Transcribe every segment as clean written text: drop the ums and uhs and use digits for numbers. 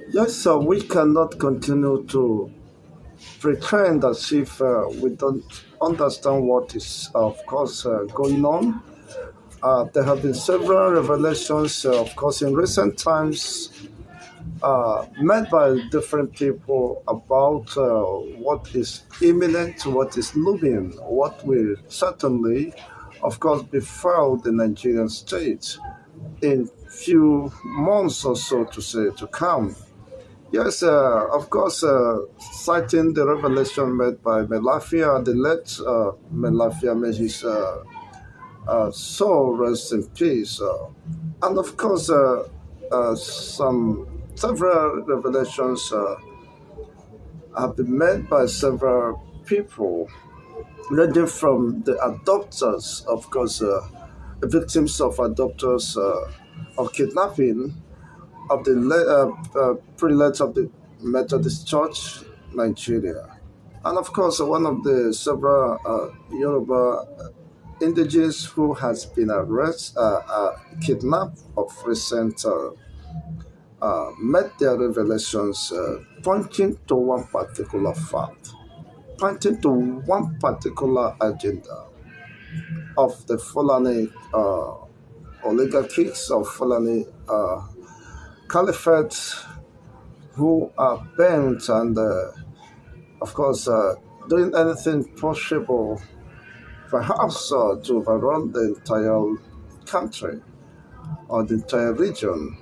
Yes, so we cannot continue to pretend as if we don't understand what is, of course, going on. There have been several revelations, of course, in recent times, made by different people about what is imminent, what is looming, what will certainly, of course, befall the Nigerian state in few months or so to say to come. Yes, of course, citing the revelation made by Melafia, the late Melafia, may his soul rest in peace. And of course, some several revelations have been made by several people, ranging from the adopters, of course, victims of adopters of kidnapping of the prelates of the Methodist Church, Nigeria. And of course, one of the several Yoruba indigenes who has been kidnapped of recent, made their revelations pointing to one particular fact, pointing to one particular agenda of the Fulani oligarchies of Fulani caliphate who are bent and, of course, doing anything possible, perhaps to overrun the entire country or the entire region,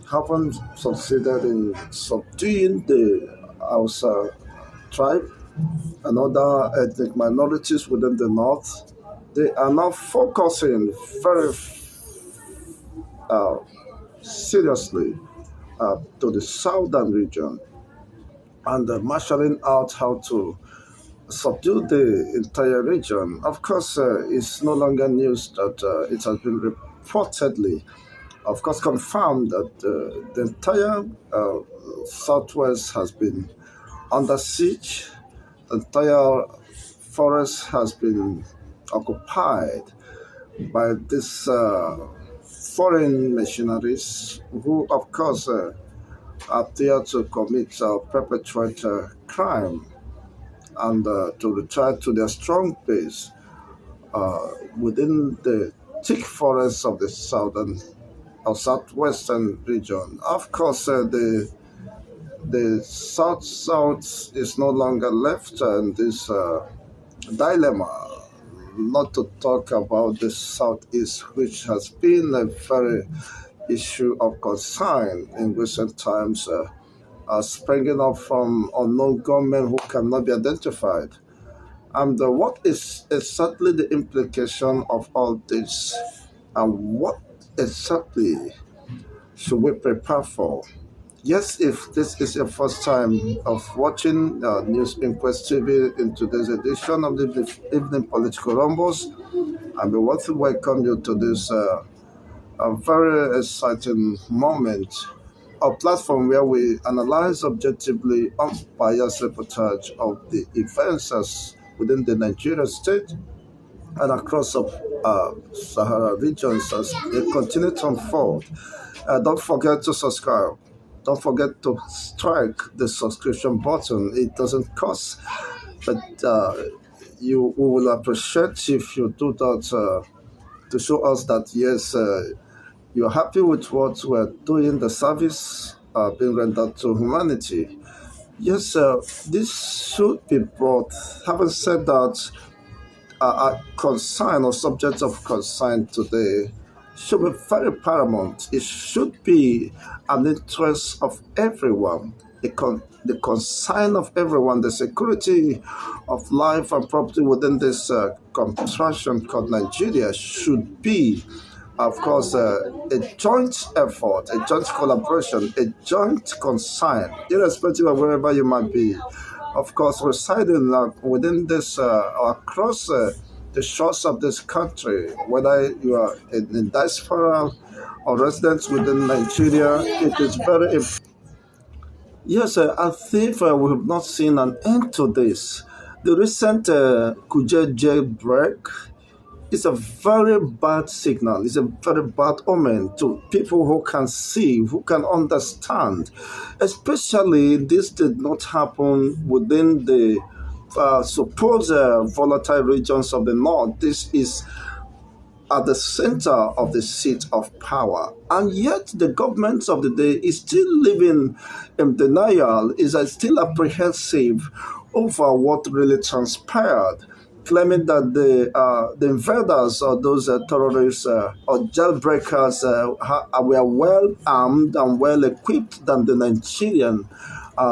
haven't succeeded in subduing the Hausa tribe and other ethnic minorities within the north. They are now focusing very uh, seriously to the southern region and marshalling out how to subdue the entire region. Of course, it's no longer news that it has been reportedly, of course, confirmed that the entire southwest has been under siege. The entire forest has been occupied by these foreign missionaries who, of course, appear to commit perpetrate crime and to return to their strong base within the thick forests of the southern or southwestern region. Of course, the south is no longer left in this dilemma. Not to talk about the southeast, which has been a very issue of concern in recent times, springing up from unknown gunmen who cannot be identified. And what is exactly the implication of all this? And what exactly should we prepare for? Yes, if this is your first time of watching News Inquest TV in today's edition of the Evening Political Rumbles, I want to welcome you to this a very exciting moment, a platform where we analyze objectively unbiased reportage of the events as within the Nigerian state and across Sahara regions as they continue to unfold. Don't forget to subscribe. Don't forget to strike the subscription button. It doesn't cost, but we will appreciate if you do that to show us that yes, you're happy with what we're doing, the service being rendered to humanity. Yes, this should be brought. Having said that, concern or subject of concern today should be very paramount. It should be an interest of everyone, the concern of everyone, the security of life and property within this contraction called Nigeria should be, of course, a joint effort, a joint collaboration, a joint concern, irrespective of wherever you might be. Of course, residing within this or across the shores of this country, whether you are in diaspora or residents within Nigeria, it is very important. Yes, I think we have not seen an end to this. The recent Kuje jailbreak It's a very bad signal. It's a very bad omen to people who can see, who can understand. Especially this did not happen within the supposed volatile regions of the north. This is at the center of the seat of power. And yet the government of the day is still living in denial, is still apprehensive over what really transpired, claiming that the invaders or those terrorists or jailbreakers were well armed and well equipped than the Nigerian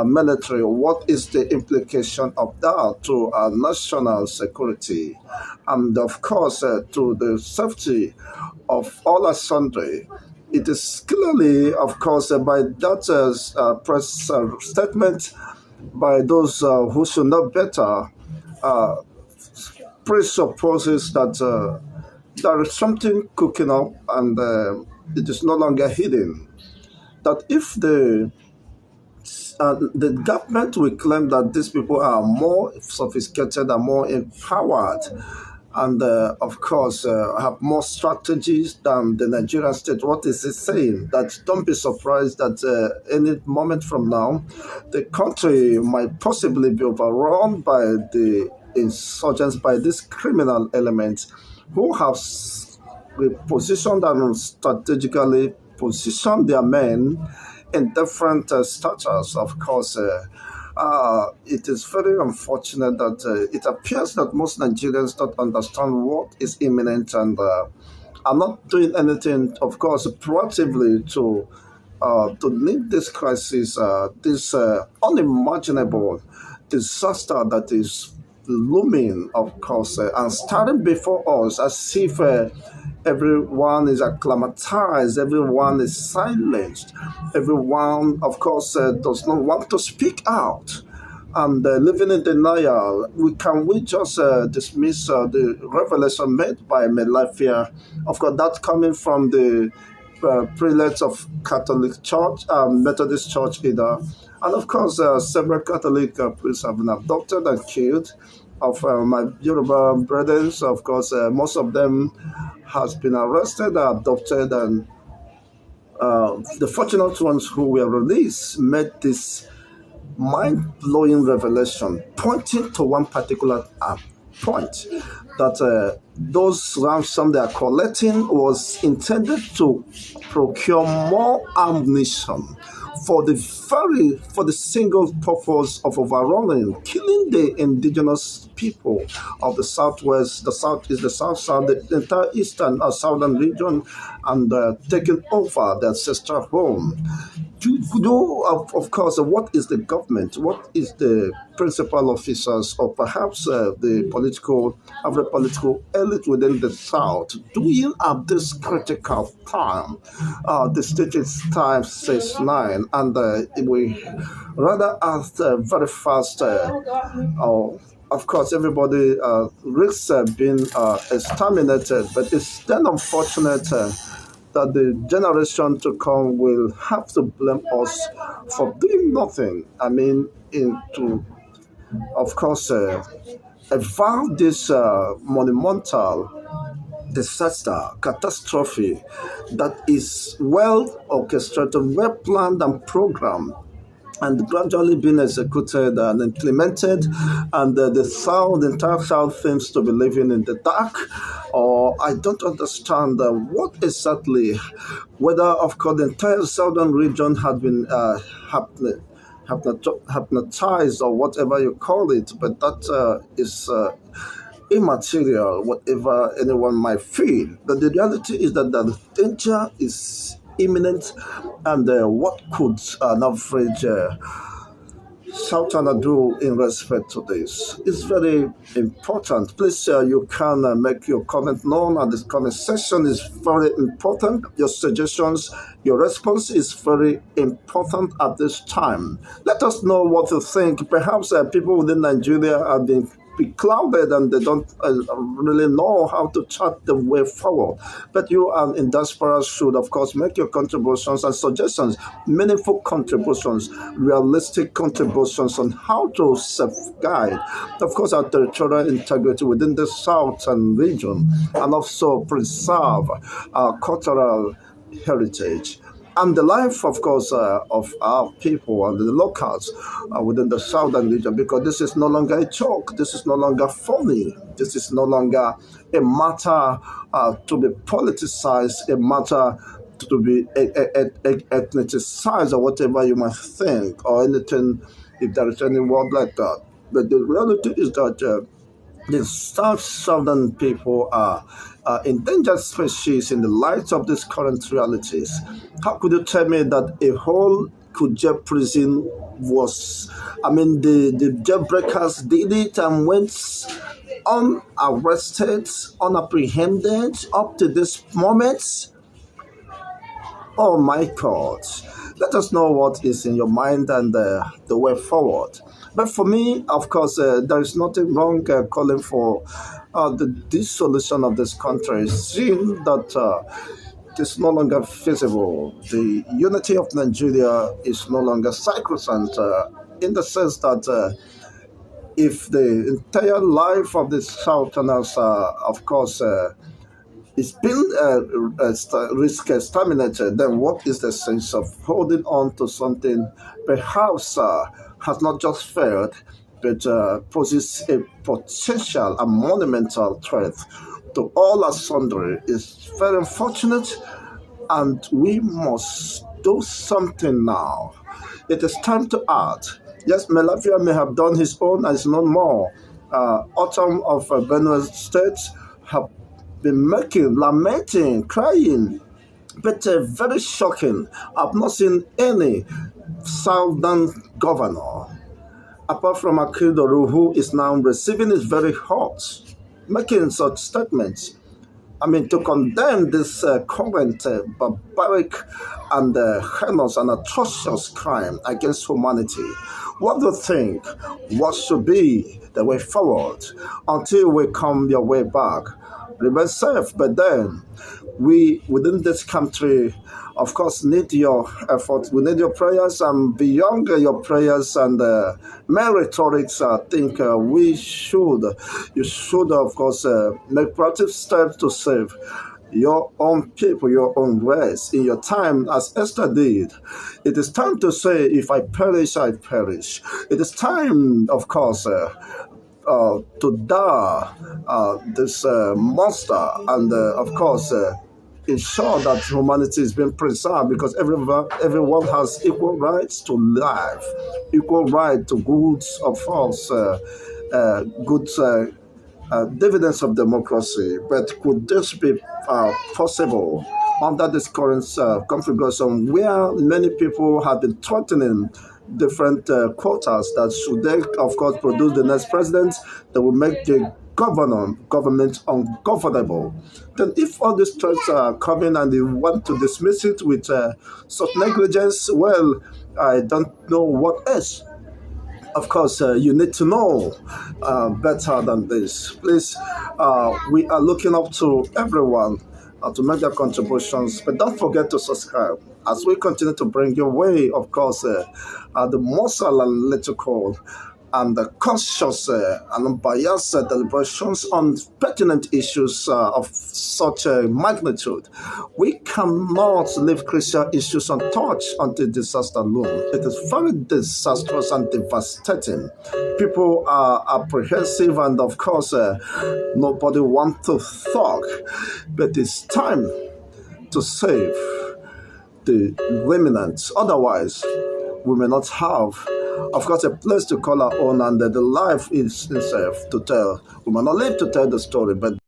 military. What is the implication of that to our national security? And of course, to the safety of all asunder. It is clearly, of course, by that press statement by those who should know better, uh, presupposes that there is something cooking up and it is no longer hidden. That if the government will claim that these people are more sophisticated and more empowered, and of course have more strategies than the Nigerian state. What is it saying? That don't be surprised that any moment from now, the country might possibly be overrun by the insurgents, by these criminal elements who have repositioned and strategically positioned their men in different status. Of course, it is very unfortunate that it appears that most Nigerians don't understand what is imminent and are not doing anything, of course, proactively to nip this crisis, this unimaginable disaster that is looming, of course, and standing before us as if everyone is acclimatized, everyone is silenced, everyone, of course, does not want to speak out and living in denial. We just dismiss the revelation made by Melafia? Of course, that's coming from the prelates of Catholic Church, Methodist Church either, and of course, several Catholic priests have been abducted and killed. Of my Yoruba brethren, of course, most of them has been arrested, abducted, and the fortunate ones who were released made this mind-blowing revelation pointing to one particular point that those ransom they are collecting was intended to procure more ammunition for the single purpose of overrunning, killing the indigenous people of the southwest, the south is the south, the entire eastern or southern region, and taking over their ancestral home. Of course, what is the government? What is the principal officers, or perhaps the every political elite within the South doing at this critical time? The state is time says nine, and we rather ask very fast. Of course, everybody risks being exterminated, but it's then unfortunate that the generation to come will have to blame us for doing nothing. I mean, to, of course, evolve this monumental disaster, catastrophe that is well orchestrated, well planned, and programmed and gradually being executed and implemented, and the entire South seems to be living in the dark, or I don't understand what exactly, whether, of course, the entire southern region had been hypnotized or whatever you call it, but that is immaterial, whatever anyone might feel. But the reality is that the danger is imminent, and what could an average Southerner do in respect to this is very important. Please, you can make your comment known, and this comment section is very important. Your suggestions, your response is very important at this time. Let us know what you think. Perhaps people within Nigeria have been be clouded and they don't really know how to chart the way forward. But you in diaspora should, of course, make your contributions and suggestions, meaningful contributions, realistic contributions on how to safeguard, of course, our territorial integrity within the southern region and also preserve our cultural heritage and the life, of course, of our people and the locals within the southern region, because this is no longer a joke, this is no longer funny, this is no longer a matter to be politicized, a matter to be ethnicized or whatever you might think or anything, if there is any word like that. But the reality is that the southern people are endangered species in the light of these current realities. How could you tell me that a whole Kuje prison was, I mean, the jailbreakers did it and went unarrested, unapprehended up to this moment? Oh my God. Let us know what is in your mind and the way forward. But for me, of course, there is nothing wrong calling for the dissolution of this country, seeing that it is no longer feasible. The unity of Nigeria is no longer sacrosanct in the sense that if the entire life of the Southerners, of course, it's been risk terminated, then what is the sense of holding on to something perhaps has not just failed, but poses a potential and monumental threat to all asunder? Is very unfortunate, and we must do something now. It is time to act. Yes, Melafia may have done his own and is no more. Autumn of Benue State have been making, lamenting, crying, but very shocking. I've not seen any southern governor, apart from Akidoru, who is now receiving his very hot, making such statements. I mean, to condemn this current barbaric and heinous and atrocious crime against humanity. What do you think? What should be the way forward until we come your way back? Remain safe, but then we within this country, of course, need your effort. We need your prayers, and beyond your prayers and mere rhetorics, I think you should, of course, make proactive steps to save your own people, your own race in your time, as Esther did. It is time to say, if I perish, I perish. It is time, of course, to die this monster and, of course, ensure that humanity is being preserved, because everyone has equal rights to life, equal right to goods of us, goods dividends of democracy. But could this be possible under this current configuration, where many people have been threatening different quotas that should they, of course, produce the next president that will make the government ungovernable? Then if all these threats are coming and they want to dismiss it with such negligence, well, I don't know what else. Of course, you need to know better than this. Please, we are looking up to everyone to make their contributions, but don't forget to subscribe as we continue to bring your way, of course, the most analytical and conscious and unbiased deliberations on pertinent issues of such a magnitude. We cannot leave crucial issues untouched until disaster looms. It is very disastrous and devastating. People are apprehensive, and of course, nobody wants to talk. But it's time to save the remnants. Otherwise, we may not have, of course, a place to call our own, and the life is itself to tell. We may not live to tell the story, but